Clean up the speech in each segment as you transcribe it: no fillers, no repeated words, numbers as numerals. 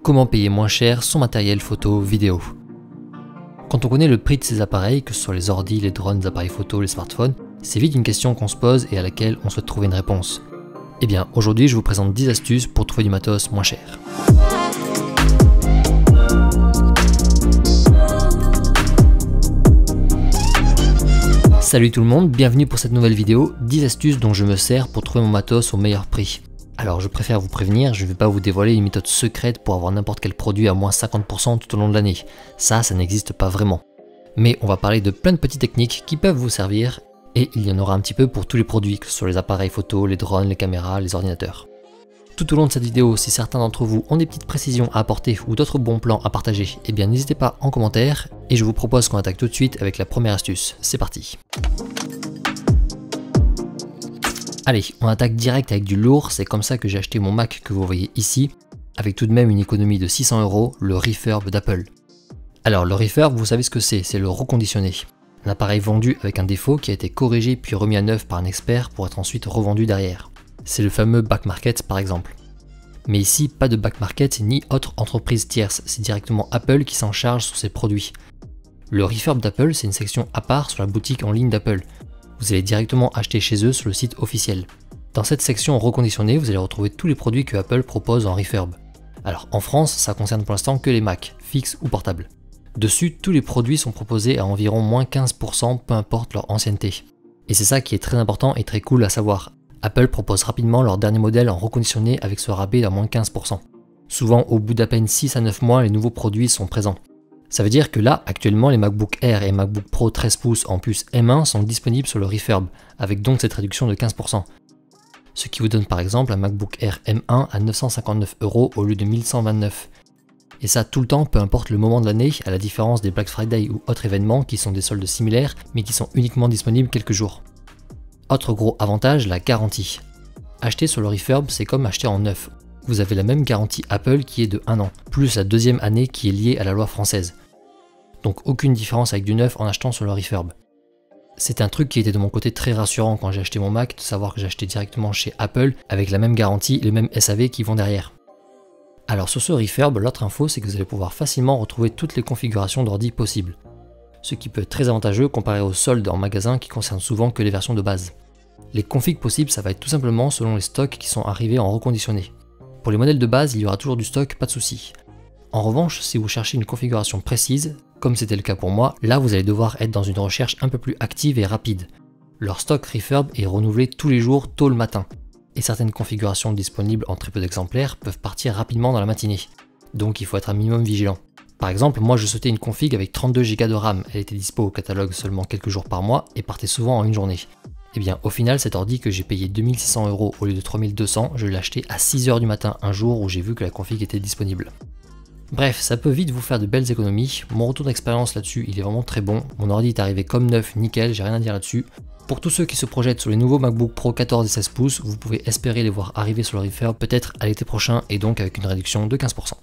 Comment payer moins cher son matériel photo vidéo? Quand on connaît le prix de ces appareils, que ce soit les ordi, les drones, les appareils photo, les smartphones, c'est vite une question qu'on se pose et à laquelle on souhaite trouver une réponse. Eh bien, aujourd'hui je vous présente 10 astuces pour trouver du matos moins cher. Salut tout le monde, bienvenue pour cette nouvelle vidéo, 10 astuces dont je me sers pour trouver mon matos au meilleur prix. Alors je préfère vous prévenir, je ne vais pas vous dévoiler une méthode secrète pour avoir n'importe quel produit à moins 50% tout au long de l'année. Ça n'existe pas vraiment. Mais on va parler de plein de petites techniques qui peuvent vous servir, et il y en aura un petit peu pour tous les produits, que ce soit les appareils photo, les drones, les caméras, les ordinateurs. Tout au long de cette vidéo, si certains d'entre vous ont des petites précisions à apporter ou d'autres bons plans à partager, eh bien n'hésitez pas en commentaire, et je vous propose qu'on attaque tout de suite avec la première astuce. C'est parti. Allez, on attaque direct avec du lourd, c'est comme ça que j'ai acheté mon Mac que vous voyez ici, avec tout de même une économie de 600 €, le Refurb d'Apple. Alors le Refurb, vous savez ce que c'est le reconditionné. Un appareil vendu avec un défaut qui a été corrigé puis remis à neuf par un expert pour être ensuite revendu derrière. C'est le fameux back market par exemple. Mais ici, pas de back market ni autre entreprise tierce, c'est directement Apple qui s'en charge sur ses produits. Le Refurb d'Apple, c'est une section à part sur la boutique en ligne d'Apple. Vous allez directement acheter chez eux sur le site officiel. Dans cette section reconditionnée, vous allez retrouver tous les produits que Apple propose en Refurb. Alors en France, ça concerne pour l'instant que les Mac, fixes ou portables. Dessus, tous les produits sont proposés à environ moins 15%, peu importe leur ancienneté. Et c'est ça qui est très important et très cool à savoir. Apple propose rapidement leur dernier modèle en reconditionné avec ce rabais à moins 15%. Souvent, au bout d'à peine 6 à 9 mois, les nouveaux produits sont présents. Ça veut dire que là, actuellement, les MacBook Air et MacBook Pro 13 pouces en plus M1 sont disponibles sur le Refurb, avec donc cette réduction de 15%. Ce qui vous donne par exemple un MacBook Air M1 à 959 € au lieu de 1129. Et ça tout le temps, peu importe le moment de l'année, à la différence des Black Friday ou autres événements qui sont des soldes similaires, mais qui sont uniquement disponibles quelques jours. Autre gros avantage, la garantie. Acheter sur le Refurb, c'est comme acheter en neuf. Vous avez la même garantie Apple qui est de 1 an, plus la deuxième année qui est liée à la loi française. Donc aucune différence avec du neuf en achetant sur le Refurb. C'est un truc qui était de mon côté très rassurant quand j'ai acheté mon Mac, de savoir que j'ai acheté directement chez Apple avec la même garantie et le même SAV qui vont derrière. Alors sur ce Refurb, l'autre info c'est que vous allez pouvoir facilement retrouver toutes les configurations d'ordi possibles. Ce qui peut être très avantageux comparé aux soldes en magasin qui concernent souvent que les versions de base. Les configs possibles, ça va être tout simplement selon les stocks qui sont arrivés en reconditionné. Pour les modèles de base, il y aura toujours du stock, pas de souci. En revanche, si vous cherchez une configuration précise, comme c'était le cas pour moi, là vous allez devoir être dans une recherche un peu plus active et rapide. Leur stock Refurb est renouvelé tous les jours tôt le matin, et certaines configurations disponibles en très peu d'exemplaires peuvent partir rapidement dans la matinée, donc il faut être un minimum vigilant. Par exemple, moi je souhaitais une config avec 32 Go de RAM, elle était dispo au catalogue seulement quelques jours par mois et partait souvent en une journée. Et bien au final cet ordi que j'ai payé 2600 € au lieu de 3200, je l'ai acheté à 6 h du matin un jour où j'ai vu que la config était disponible. Bref, ça peut vite vous faire de belles économies, mon retour d'expérience là-dessus il est vraiment très bon, mon ordi est arrivé comme neuf, nickel, j'ai rien à dire là-dessus. Pour tous ceux qui se projettent sur les nouveaux MacBook Pro 14 et 16 pouces, vous pouvez espérer les voir arriver sur le Refurb peut-être à l'été prochain et donc avec une réduction de 15%.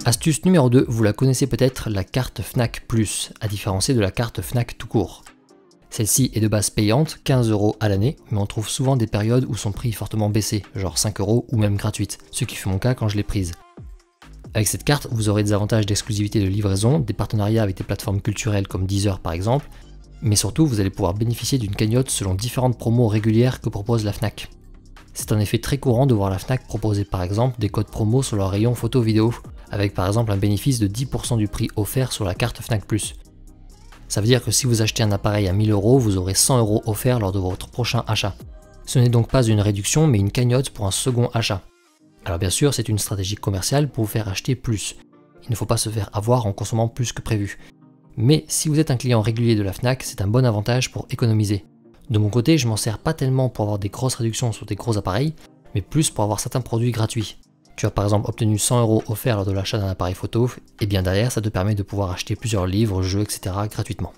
Astuce numéro 2, vous la connaissez peut-être, la carte Fnac Plus, à différencier de la carte Fnac tout court. Celle-ci est de base payante, 15 € à l'année, mais on trouve souvent des périodes où son prix est fortement baissé, genre 5 € ou même gratuite, ce qui fut mon cas quand je l'ai prise. Avec cette carte, vous aurez des avantages d'exclusivité de livraison, des partenariats avec des plateformes culturelles comme Deezer par exemple, mais surtout vous allez pouvoir bénéficier d'une cagnotte selon différentes promos régulières que propose la Fnac. C'est en effet très courant de voir la Fnac proposer par exemple des codes promo sur leur rayon photo-vidéo, avec par exemple un bénéfice de 10% du prix offert sur la carte Fnac Plus. Ça veut dire que si vous achetez un appareil à 1000 €, vous aurez 100 € offerts lors de votre prochain achat. Ce n'est donc pas une réduction mais une cagnotte pour un second achat. Alors bien sûr c'est une stratégie commerciale pour vous faire acheter plus. Il ne faut pas se faire avoir en consommant plus que prévu. Mais si vous êtes un client régulier de la Fnac, c'est un bon avantage pour économiser. De mon côté, je m'en sers pas tellement pour avoir des grosses réductions sur des gros appareils, mais plus pour avoir certains produits gratuits. Tu as par exemple obtenu 100 € offerts lors de l'achat d'un appareil photo, et bien derrière ça te permet de pouvoir acheter plusieurs livres, jeux, etc. gratuitement.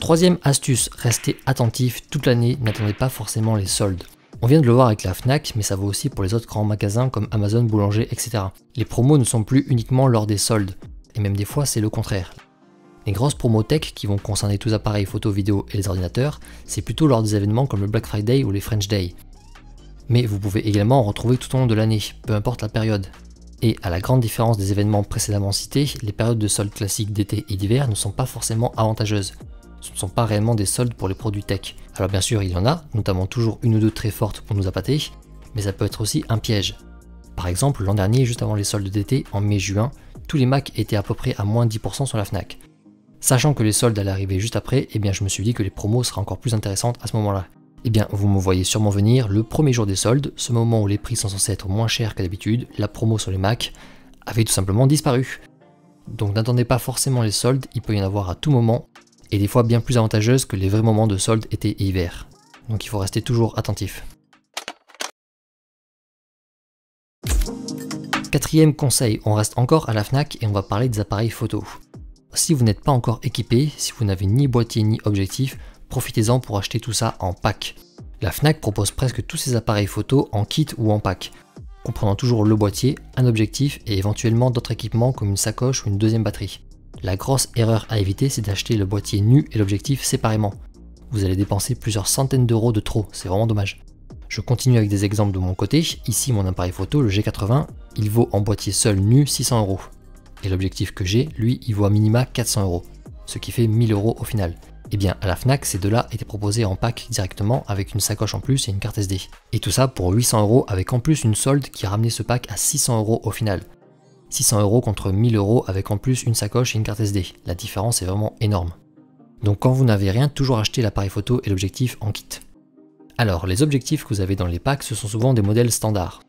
Troisième astuce, restez attentif toute l'année, n'attendez pas forcément les soldes. On vient de le voir avec la Fnac, mais ça vaut aussi pour les autres grands magasins comme Amazon, Boulanger, etc. Les promos ne sont plus uniquement lors des soldes, et même des fois c'est le contraire. Les grosses promos tech qui vont concerner tous les appareils photo, vidéo et les ordinateurs, c'est plutôt lors des événements comme le Black Friday ou les French Day. Mais vous pouvez également en retrouver tout au long de l'année, peu importe la période. Et à la grande différence des événements précédemment cités, les périodes de soldes classiques d'été et d'hiver ne sont pas forcément avantageuses. Ce ne sont pas réellement des soldes pour les produits tech. Alors bien sûr il y en a, notamment toujours une ou deux très fortes pour nous appâter, mais ça peut être aussi un piège. Par exemple, l'an dernier, juste avant les soldes d'été, en mai-juin, tous les Macs étaient à peu près à moins 10% sur la Fnac. Sachant que les soldes allaient arriver juste après, eh bien je me suis dit que les promos seraient encore plus intéressantes à ce moment-là. Eh bien vous me voyez sûrement venir, le premier jour des soldes, ce moment où les prix sont censés être moins chers que d'habitude, la promo sur les Macs avait tout simplement disparu. Donc n'attendez pas forcément les soldes, il peut y en avoir à tout moment, et des fois bien plus avantageuses que les vrais moments de soldes été et hiver. Donc il faut rester toujours attentif. Quatrième conseil, on reste encore à la Fnac et on va parler des appareils photo. Si vous n'êtes pas encore équipé, si vous n'avez ni boîtier ni objectif, profitez-en pour acheter tout ça en pack. La Fnac propose presque tous ces appareils photo en kit ou en pack, comprenant toujours le boîtier, un objectif et éventuellement d'autres équipements comme une sacoche ou une deuxième batterie. La grosse erreur à éviter, c'est d'acheter le boîtier nu et l'objectif séparément. Vous allez dépenser plusieurs centaines d'euros de trop, c'est vraiment dommage. Je continue avec des exemples de mon côté. Ici mon appareil photo, le G80, il vaut en boîtier seul nu 600 euros. Et l'objectif que j'ai, lui, il vaut à minima 400 euros, ce qui fait 1000 euros au final. Et bien à la Fnac, ces deux-là étaient proposés en pack directement avec une sacoche en plus et une carte SD. Et tout ça pour 800 euros avec en plus une solde qui a ramené ce pack à 600 euros au final. 600 euros contre 1000 euros avec en plus une sacoche et une carte SD. La différence est vraiment énorme. Donc quand vous n'avez rien, toujours acheter l'appareil photo et l'objectif en kit. Alors les objectifs que vous avez dans les packs, ce sont souvent des modèles standards.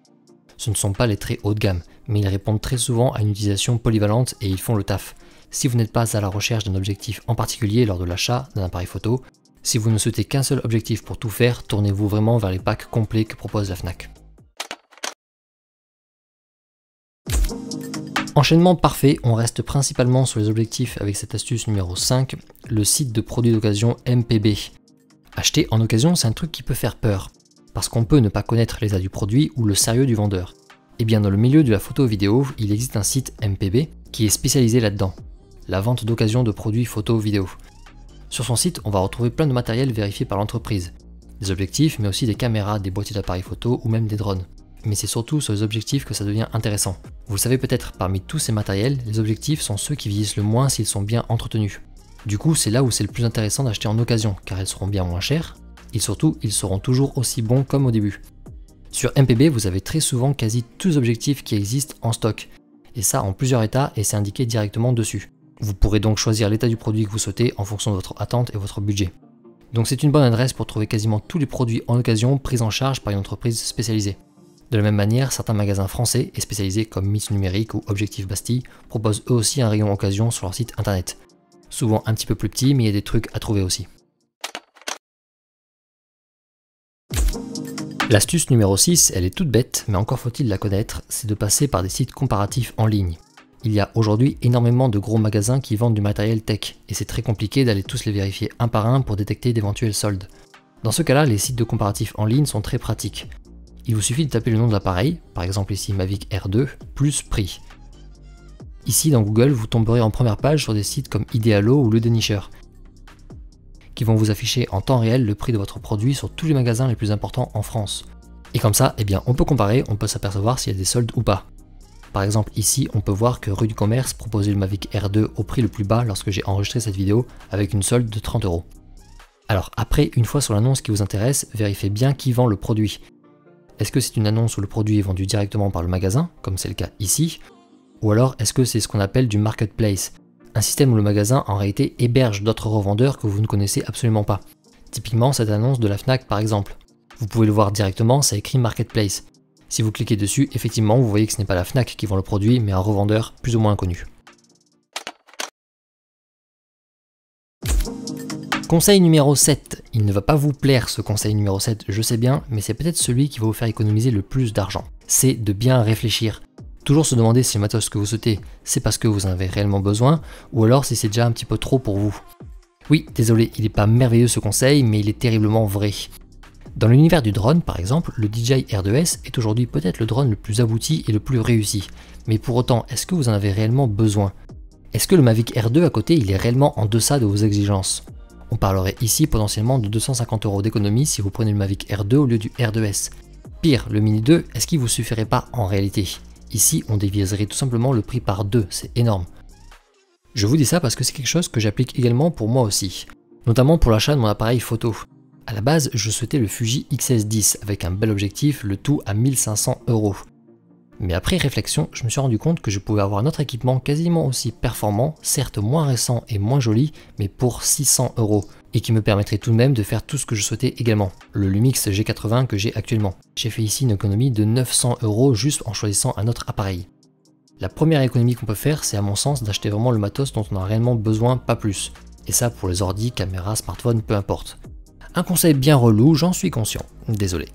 Ce ne sont pas les très haut de gamme, mais ils répondent très souvent à une utilisation polyvalente et ils font le taf. Si vous n'êtes pas à la recherche d'un objectif en particulier lors de l'achat d'un appareil photo, si vous ne souhaitez qu'un seul objectif pour tout faire, tournez-vous vraiment vers les packs complets que propose la Fnac. Enchaînement parfait, on reste principalement sur les objectifs avec cette astuce numéro 5, le site de produits d'occasion MPB. Acheter en occasion, c'est un truc qui peut faire peur, parce qu'on peut ne pas connaître l'état du produit ou le sérieux du vendeur. Et bien dans le milieu de la photo vidéo, il existe un site MPB qui est spécialisé là-dedans, la vente d'occasion de produits photo vidéo. Sur son site, on va retrouver plein de matériel vérifié par l'entreprise, des objectifs mais aussi des caméras, des boîtiers d'appareils photo ou même des drones. Mais c'est surtout sur les objectifs que ça devient intéressant. Vous le savez peut-être, parmi tous ces matériels, les objectifs sont ceux qui vieillissent le moins s'ils sont bien entretenus. Du coup, c'est là où c'est le plus intéressant d'acheter en occasion, car ils seront bien moins chers, et surtout, ils seront toujours aussi bons comme au début. Sur MPB, vous avez très souvent quasi tous les objectifs qui existent en stock, et ça en plusieurs états, et c'est indiqué directement dessus. Vous pourrez donc choisir l'état du produit que vous souhaitez en fonction de votre attente et votre budget. Donc c'est une bonne adresse pour trouver quasiment tous les produits en occasion pris en charge par une entreprise spécialisée. De la même manière, certains magasins français et spécialisés comme Miss Numérique ou Objectif Bastille proposent eux aussi un rayon occasion sur leur site internet. Souvent un petit peu plus petit, mais il y a des trucs à trouver aussi. L'astuce numéro 6, elle est toute bête, mais encore faut-il la connaître, c'est de passer par des sites comparatifs en ligne. Il y a aujourd'hui énormément de gros magasins qui vendent du matériel tech, et c'est très compliqué d'aller tous les vérifier un par un pour détecter d'éventuels soldes. Dans ce cas-là, les sites de comparatifs en ligne sont très pratiques. Il vous suffit de taper le nom de l'appareil, par exemple ici Mavic R2, plus prix. Ici dans Google, vous tomberez en première page sur des sites comme Idealo ou Le Dénicheur, qui vont vous afficher en temps réel le prix de votre produit sur tous les magasins les plus importants en France. Et comme ça, eh bien, on peut comparer, on peut s'apercevoir s'il y a des soldes ou pas. Par exemple ici, on peut voir que Rue du Commerce proposait le Mavic R2 au prix le plus bas lorsque j'ai enregistré cette vidéo avec une solde de 30 €. Alors après, une fois sur l'annonce qui vous intéresse, vérifiez bien qui vend le produit. Est-ce que c'est une annonce où le produit est vendu directement par le magasin, comme c'est le cas ici, ou alors est-ce que c'est ce qu'on appelle du marketplace, un système où le magasin en réalité héberge d'autres revendeurs que vous ne connaissez absolument pas. Typiquement cette annonce de la Fnac par exemple. Vous pouvez le voir directement, ça écrit marketplace. Si vous cliquez dessus, effectivement vous voyez que ce n'est pas la Fnac qui vend le produit, mais un revendeur plus ou moins inconnu. Conseil numéro 7. Il ne va pas vous plaire ce conseil numéro 7, je sais bien, mais c'est peut-être celui qui va vous faire économiser le plus d'argent. C'est de bien réfléchir. Toujours se demander si le matos que vous souhaitez, c'est parce que vous en avez réellement besoin, ou alors si c'est déjà un petit peu trop pour vous. Oui, désolé, il n'est pas merveilleux ce conseil, mais il est terriblement vrai. Dans l'univers du drone, par exemple, le DJI R2S est aujourd'hui peut-être le drone le plus abouti et le plus réussi. Mais pour autant, est-ce que vous en avez réellement besoin? Est-ce que le Mavic Air 2 à côté, il est réellement en deçà de vos exigences? On parlerait ici potentiellement de 250 € d'économie si vous prenez le Mavic Air 2 au lieu du R2S. Pire, le Mini 2, est-ce qu'il vous suffirait pas en réalité? Ici, on diviserait tout simplement le prix par 2, c'est énorme. Je vous dis ça parce que c'est quelque chose que j'applique également pour moi aussi, notamment pour l'achat de mon appareil photo. A la base, je souhaitais le Fuji X-S10 avec un bel objectif, le tout à 1500 €. Mais après réflexion, je me suis rendu compte que je pouvais avoir un autre équipement quasiment aussi performant, certes moins récent et moins joli, mais pour 600 €, et qui me permettrait tout de même de faire tout ce que je souhaitais également, le Lumix G80 que j'ai actuellement. J'ai fait ici une économie de 900 € juste en choisissant un autre appareil. La première économie qu'on peut faire, c'est à mon sens d'acheter vraiment le matos dont on a réellement besoin, pas plus. Et ça pour les ordi, caméras, smartphones, peu importe. Un conseil bien relou, j'en suis conscient, désolé.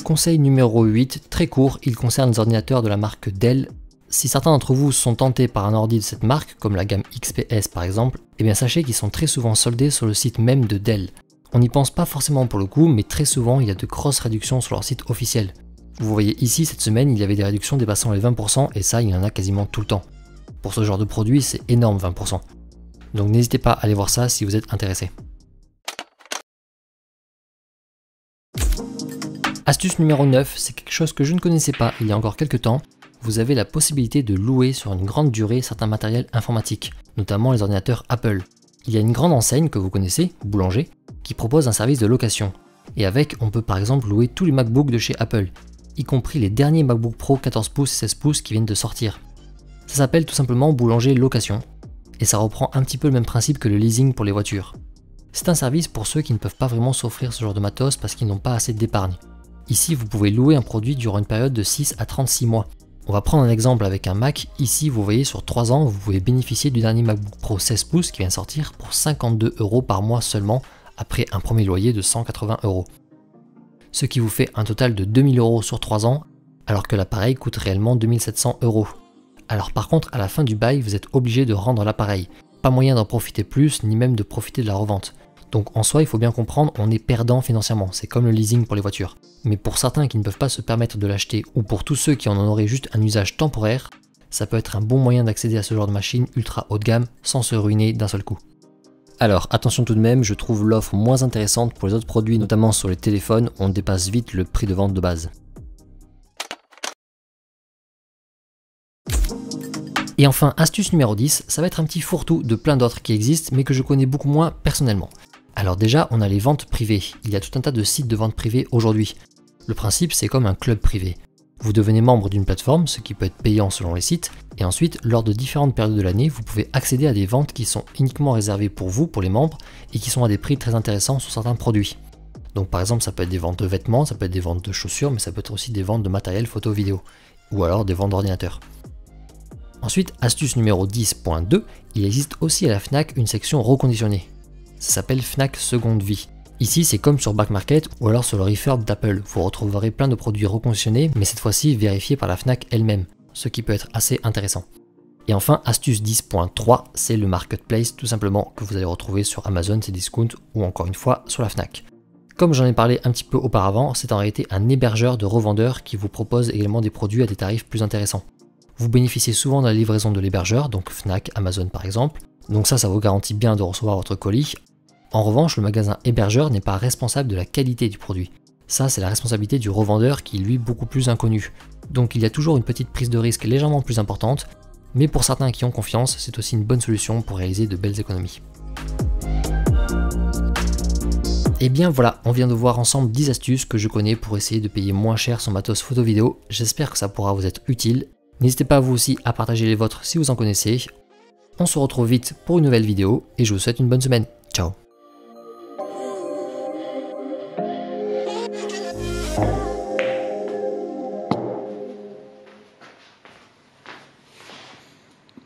Conseil numéro 8, très court, il concerne les ordinateurs de la marque Dell. Si certains d'entre vous sont tentés par un ordi de cette marque, comme la gamme XPS par exemple, eh bien sachez qu'ils sont très souvent soldés sur le site même de Dell. On n'y pense pas forcément pour le coup, mais très souvent il y a de grosses réductions sur leur site officiel. Vous voyez ici, cette semaine, il y avait des réductions dépassant les 20%, et ça, il y en a quasiment tout le temps. Pour ce genre de produit, c'est énorme 20%. Donc n'hésitez pas à aller voir ça si vous êtes intéressé. Astuce numéro 9, c'est quelque chose que je ne connaissais pas il y a encore quelques temps. Vous avez la possibilité de louer sur une grande durée certains matériels informatiques, notamment les ordinateurs Apple. Il y a une grande enseigne que vous connaissez, Boulanger, qui propose un service de location. Et avec, on peut par exemple louer tous les MacBooks de chez Apple, y compris les derniers MacBook Pro 14 pouces et 16 pouces qui viennent de sortir. Ça s'appelle tout simplement Boulanger Location, et ça reprend un petit peu le même principe que le leasing pour les voitures. C'est un service pour ceux qui ne peuvent pas vraiment s'offrir ce genre de matos parce qu'ils n'ont pas assez d'épargne. Ici, vous pouvez louer un produit durant une période de 6 à 36 mois. On va prendre un exemple avec un Mac. Ici, vous voyez, sur 3 ans, vous pouvez bénéficier du dernier MacBook Pro 16 pouces qui vient de sortir pour 52 € par mois seulement, après un premier loyer de 180 €. Ce qui vous fait un total de 2000 € sur 3 ans, alors que l'appareil coûte réellement 2700 €. Alors par contre, à la fin du bail, vous êtes obligé de rendre l'appareil. Pas moyen d'en profiter plus, ni même de profiter de la revente. Donc en soi, il faut bien comprendre, on est perdant financièrement, c'est comme le leasing pour les voitures. Mais pour certains qui ne peuvent pas se permettre de l'acheter, ou pour tous ceux qui en auraient juste un usage temporaire, ça peut être un bon moyen d'accéder à ce genre de machine ultra haut de gamme sans se ruiner d'un seul coup. Alors attention tout de même, je trouve l'offre moins intéressante pour les autres produits, notamment sur les téléphones, on dépasse vite le prix de vente de base. Et enfin, astuce numéro 10, ça va être un petit fourre-tout de plein d'autres qui existent, mais que je connais beaucoup moins personnellement. Alors déjà, on a les ventes privées. Il y a tout un tas de sites de vente privées aujourd'hui. Le principe, c'est comme un club privé. Vous devenez membre d'une plateforme, ce qui peut être payant selon les sites, et ensuite, lors de différentes périodes de l'année, vous pouvez accéder à des ventes qui sont uniquement réservées pour vous, pour les membres, et qui sont à des prix très intéressants sur certains produits. Donc par exemple, ça peut être des ventes de vêtements, ça peut être des ventes de chaussures, mais ça peut être aussi des ventes de matériel photo-vidéo, ou alors des ventes d'ordinateurs. Ensuite, astuce numéro 10.2, il existe aussi à la Fnac une section reconditionnée. Ça s'appelle Fnac Seconde Vie. Ici, c'est comme sur Back Market ou alors sur le refurb d'Apple. Vous retrouverez plein de produits reconditionnés, mais cette fois-ci vérifiés par la Fnac elle-même, ce qui peut être assez intéressant. Et enfin, astuce 10.3, c'est le marketplace tout simplement que vous allez retrouver sur Amazon, Cdiscount ou encore une fois sur la Fnac. Comme j'en ai parlé un petit peu auparavant, c'est en réalité un hébergeur de revendeurs qui vous propose également des produits à des tarifs plus intéressants. Vous bénéficiez souvent de la livraison de l'hébergeur, donc Fnac, Amazon par exemple, donc ça vous garantit bien de recevoir votre colis. En revanche, le magasin hébergeur n'est pas responsable de la qualité du produit. Ça, c'est la responsabilité du revendeur qui est lui beaucoup plus inconnu. Donc il y a toujours une petite prise de risque légèrement plus importante, mais pour certains qui ont confiance, c'est aussi une bonne solution pour réaliser de belles économies. Et bien voilà, on vient de voir ensemble 10 astuces que je connais pour essayer de payer moins cher son matos photo vidéo. J'espère que ça pourra vous être utile. N'hésitez pas vous aussi à partager les vôtres si vous en connaissez. On se retrouve vite pour une nouvelle vidéo et je vous souhaite une bonne semaine. Ciao.